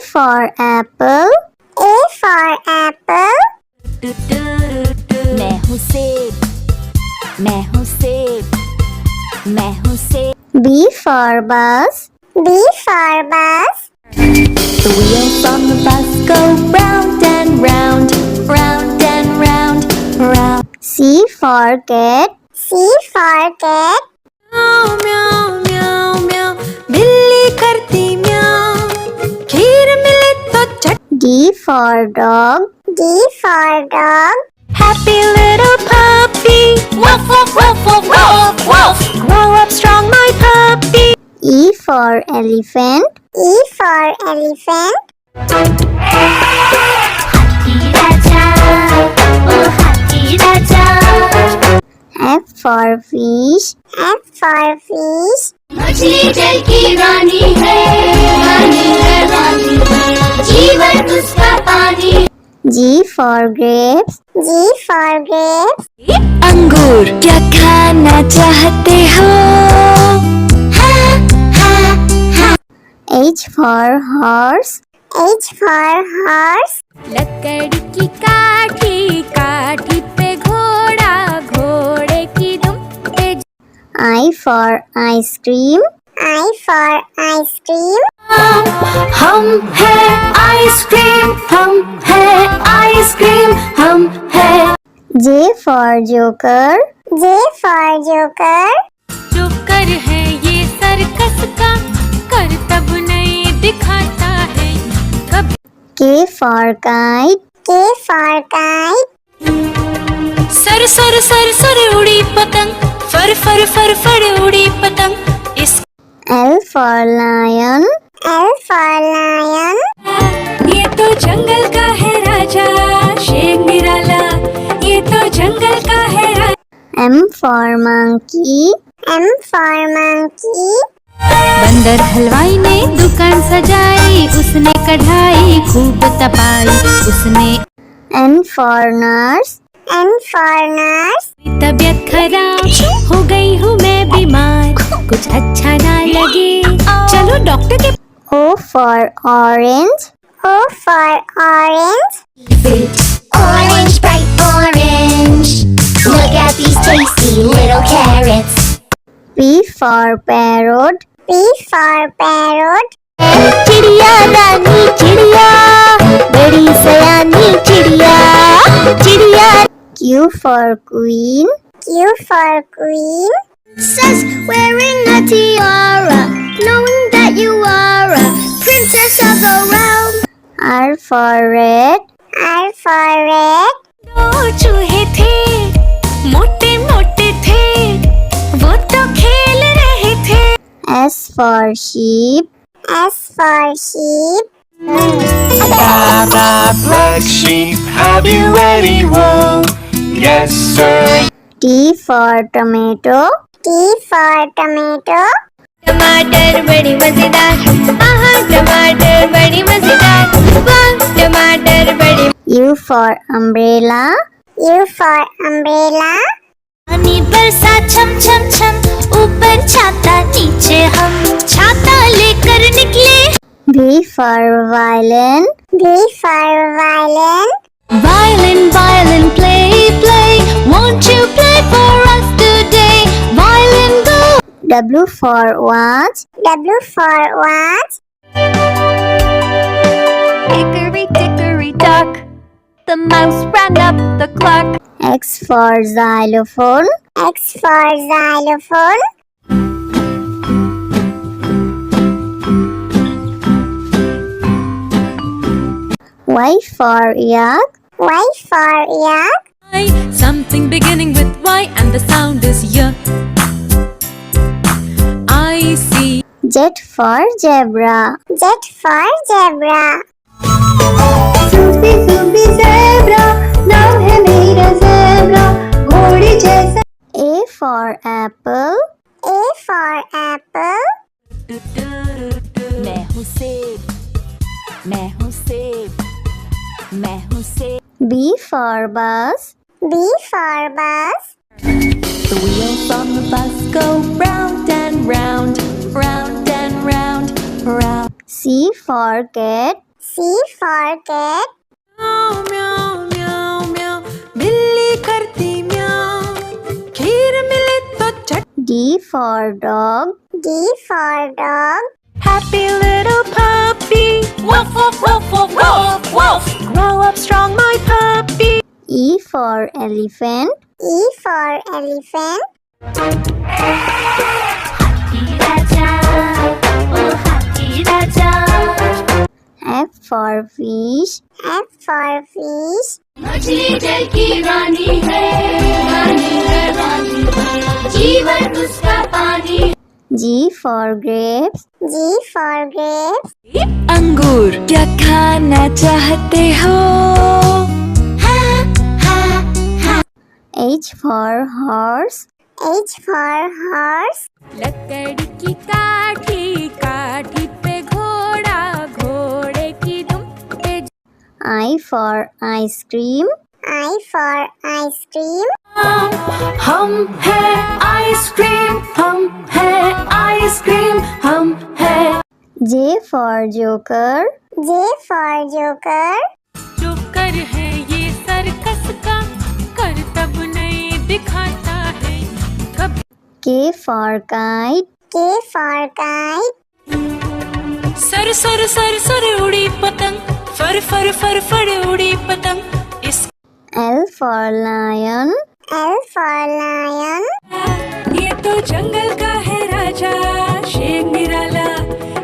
for apple. A for apple. मैं हूँ सेब, मैं हूँ सेब, मैं हूँ सेब। B for bus. B for bus. The wheels on the bus go round and round, round and round, round. C for cat. C for cat. म्याऊ म्याऊ म्याऊ म्याऊ, बिल्ली करती म्याऊ, खीर मिले तो चट। D for dog. D for dog. Happy little puppy, woof woof woof woof woof woof. Grow up strong, my puppy. E for elephant. E for elephant. हाथी राजा, ओ हाथी राजा। F for fish. F for fish. मछली जल की रानी है, रानी है, रानी है, जीवन उसका पानी। G for grapes. G for grapes. अंगूर क्या खाना चाहते हो? H for horse. H for horse. लकड़ी की काठी, काठी पे घोड़ा, घोड़े की दुम पे। I for ice cream. I for ice cream. हम है आइसक्रीम, हम है आइसक्रीम, हम है। J for joker. J for joker. Joker है ये सर्कस का, करतब नहीं दिखाता है कब। K for kite. K for kite. Sir sir sir sir उड़ी पतंग, फर फर फर फर उड़ी पतंग। इस L for lion. L for lion. ये तो जंगल का है राजा, शेर निराला, ये तो जंगल का है राजा। M for monkey. M for monkey. बंदर हलवाई ने दुकान सजाई, उसने कढ़ाई खूब तपाई, उसने। N for nurse. N for nurse. तबीयत खराब हो गई हूँ मैं बीमार, कुछ अच्छा ना लगे, चलो डॉक्टर के। O for orange. O for orange. Orange, bright orange. Look at these tasty little carrots. P for parrot. P for parrot. चिड़िया रानी चिड़िया, बड़ी सयानी चिड़िया, चिड़िया। Q for queen. Q for queen. Says wearing a tiara, knowing that you are a princess of the realm. R for red. R for red. दो चूहे थे, मोटे मोटे थे, वो तो खेल रहे थे। S for sheep. S for sheep. Black sheep, have you any wool? Yes, sir. T for tomato. T for tomato. टमाटर बड़ी मजेदार, आहा टमाटर बड़ी मजेदार, वाह टमाटर बड़ी। U for umbrella. U for umbrella. पानी बरसा छम छम छम, ऊपर छाता नीचे हम, छाता लेकर निकले। V for violin. V for violin. Violin, violin, play, play, won't you play for us today? Violin, go. W for watch. W for watch. Hickory dickory dock, the mouse ran up the clock. X for xylophone. X for xylophone. Y for yak. Y for yak. Something beginning with Y and the sound is Y. I see. Z for zebra. Z for zebra. Sufi Sufi zebra, नाम है मेरा zebra, घोड़े जैसा। A for apple. A for apple. मैं हूँ सेब, मैं हूँ सेब, मैं हूँ सेब। B for bus. B for bus. The wheels on the bus go round and round, round and round, round. C for cat. C for cat. म्याऊ म्याऊ म्याऊ म्याऊ बिल्ली करती म्याऊ खीर मिले तो चट D for dog. D for dog. Happy little puppy woof woof woof woof woof woof grow up strong my puppy E for elephant. E for elephant. हाथी राजा ओ हाथी राजा F for fish. F for fish. मछली जल की रानी है रानी है रानी है जीवन उसका पानी G for grapes. G for grapes. अंगूर क्या खाना चाहते हो H for horse. H for horse. लकड़ी की काठी काठी पे घोड़ा घोड़े की दुम पे I for ice cream. I for ice cream. हम है आइसक्रीम हम है आइसक्रीम हम है J for joker. J for joker. जो कर है ये सर्कस का कर तब नहीं दिखाता है कभी K for kite. K for kite. Sir sir sir sir उड़ी पतंग फर फर फर फर उड़ी पतंग इस L for lion. L for lion. ये तो जंगल का है राजा शेर निराला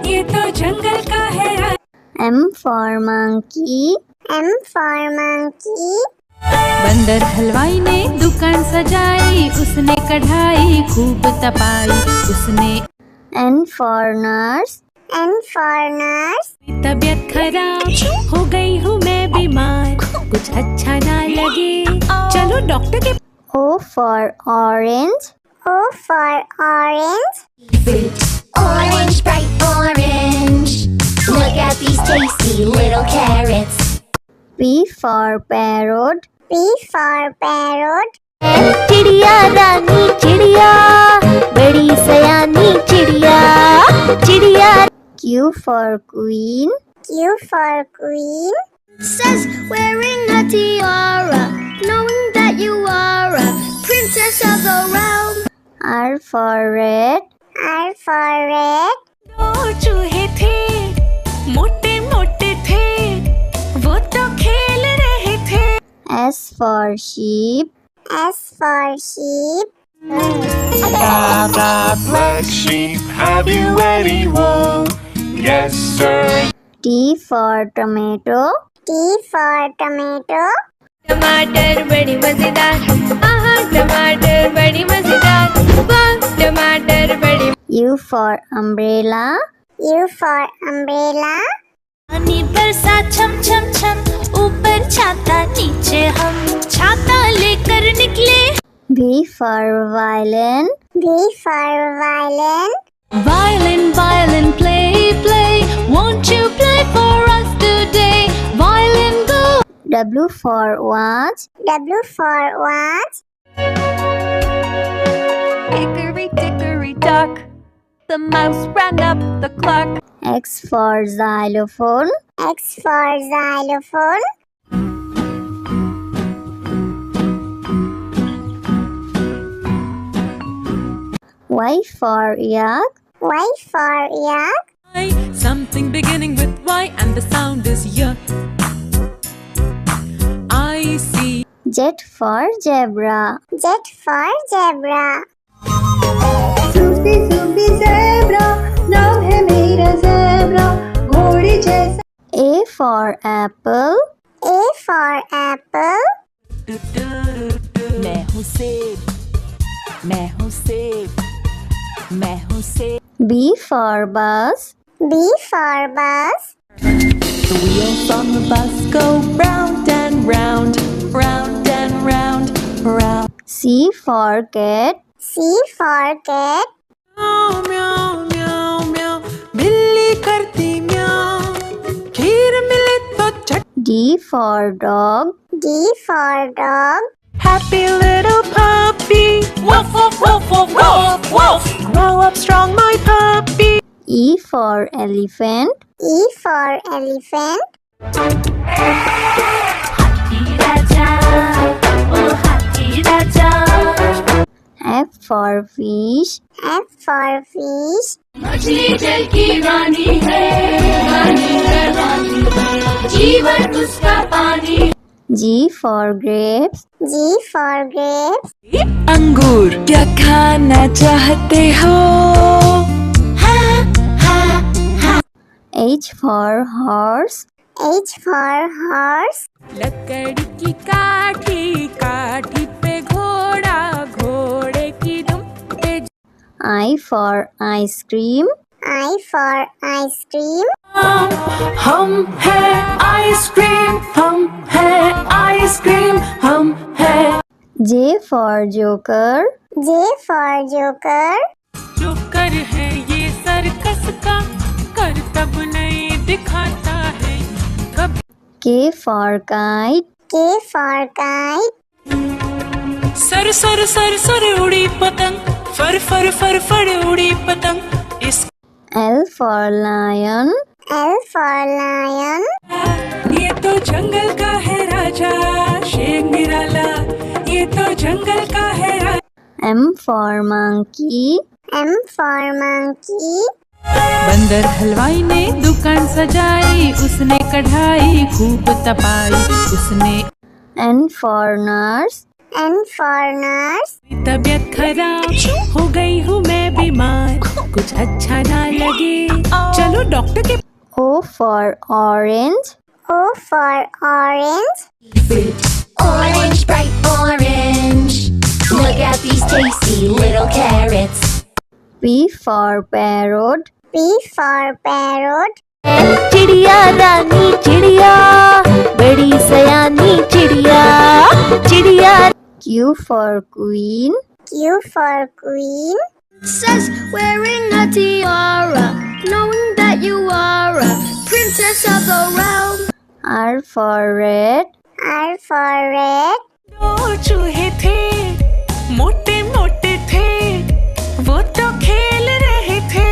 ये तो जंगल का है राजा M for monkey. M for monkey. बंदर हलवाई ने दुकान सजाई उसने कढ़ाई खूब तपाई उसने N for nurse. N for nurse. तबीयत खराब हो गई हूँ मैं बीमार कुछ अच्छा ना लगे चलो डॉक्टर के O for orange. O for orange. Orange, bright orange. Look at these tasty little carrots. P for parrot. P for parrot. चिड़िया रानी चिड़िया बड़ी सयानी चिड़िया चिड़िया Q for queen. Q for queen. Says Wearing a tiara, knowing that you are a princess of the realm. R for red. R for red. दो चूहे थे मोटे मोटे थे वो तो खेल रहे थे S for sheep. S for sheep. Blah, blah, black sheep, have you any wool? Yes, sir. T for tomato. T for tomato. टमाटर बड़ी मजेदार आहा टमाटर बड़ी मजेदार वाह टमाटर बड़ी U for umbrella. U for umbrella. पानी बरसा छम छम छम ऊपर छाता नीचे हम छाता लेकर निकले V for violin. V for violin. Violin, violin, play, play. Won't you play for us today? Violin, go. W for watch. W for watch. Hickory dickory dock. The mouse ran up the clock. X for xylophone. X for xylophone. Y for yak. Y for yak. Something beginning with Y and the sound is Y. I see. Z for zebra. Z for zebra. Sufi Sufi zebra नाम है मेरा zebra घोड़े जैसा. A for apple. A for apple. मैं हूँ सेब मैं हूँ सेब मैं हूँ सेब B for bus. B for bus. The wheels on the bus go round and round round and round round C for cat. C for cat. म्याऊ म्याऊ म्याऊ म्याऊ बिल्ली करती म्याऊ खीर मिले तो चट D for dog. D for dog. Happy little puppy woof woof woof woof woof woof grow up strong my puppy E for elephant. E for elephant. हाथी राजा ओ हाथी राजा F for fish. F for fish. मछली जल की रानी है रानी जीवन उसका पानी G for grapes. G for grapes. अंगूर क्या खाना चाहते हो? H for horse. H for horse. लकड़ी की काठी काठी पे घोड़ा घोड़े की दुम पे I for ice cream. I for ice cream. हम है आइसक्रीम हम है आइसक्रीम हम है J for joker. J for joker. जो कर है ये सर्कस का करतब नहीं दिखाता है कब K for kite. K for kite. Sir sir sir sir उड़ी पतंग फर फर फर फर उड़ी पतंग इस L for lion. L for lion. ये तो जंगल का है राजा शेर निराला ये तो जंगल का है राजा M for monkey. M for monkey. बंदर हलवाई ने दुकान सजाई उसने कढ़ाई खूब तपाई उसने N for nurse. N for nurse. तबीयत खराब हो गई हूँ मैं बीमार कुछ अच्छा ना लगे चलो डॉक्टर के O for orange. O for orange. Orange, bright orange. Look at these tasty little carrots. P for parrot. P for parrot. चिड़िया रानी चिड़िया बड़ी सयानी चिड़िया चिड़िया Q for queen. Q for queen. Princess wearing a tiara knowing that you are a princess of the realm R for red. R for red. दो चूहे थे मोटे मोटे थे वो तो खेल रहे थे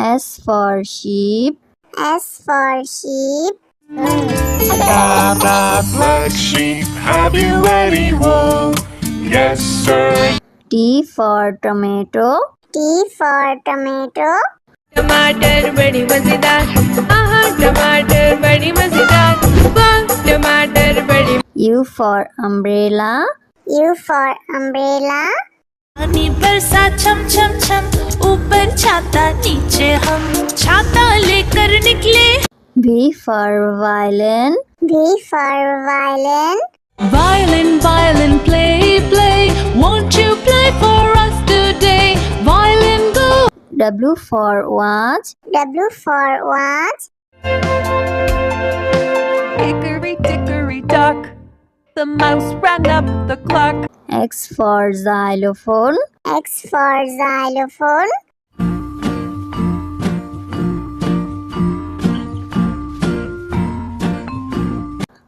S for sheep. S for sheep. Blah, blah, black sheep, have you any wool? Yes, sir. T for tomato. T for tomato. टमाटर बड़ी मजेदार आहा टमाटर बड़ी मजेदार वाह टमाटर बड़ी U for umbrella. U for umbrella. पानी बरसा छम छम छम ऊपर छाता नीचे हम छाता लेकर निकले V for violin. V for violin. Violin, violin, play, play. Won't you play for us today? Violin, go. W for watch. W for watch. Hickory dickory dock. The mouse ran up the clock. X for xylophone. X for xylophone.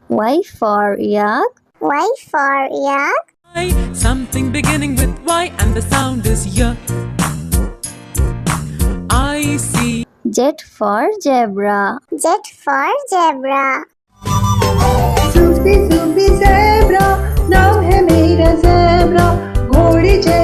Y for yak. Y for yak. Something beginning with Y and the sound is Y. I see. Z for zebra. Z for zebra. Sufi Sufi zebra नाम है मेरा zebra घोड़ी जैसा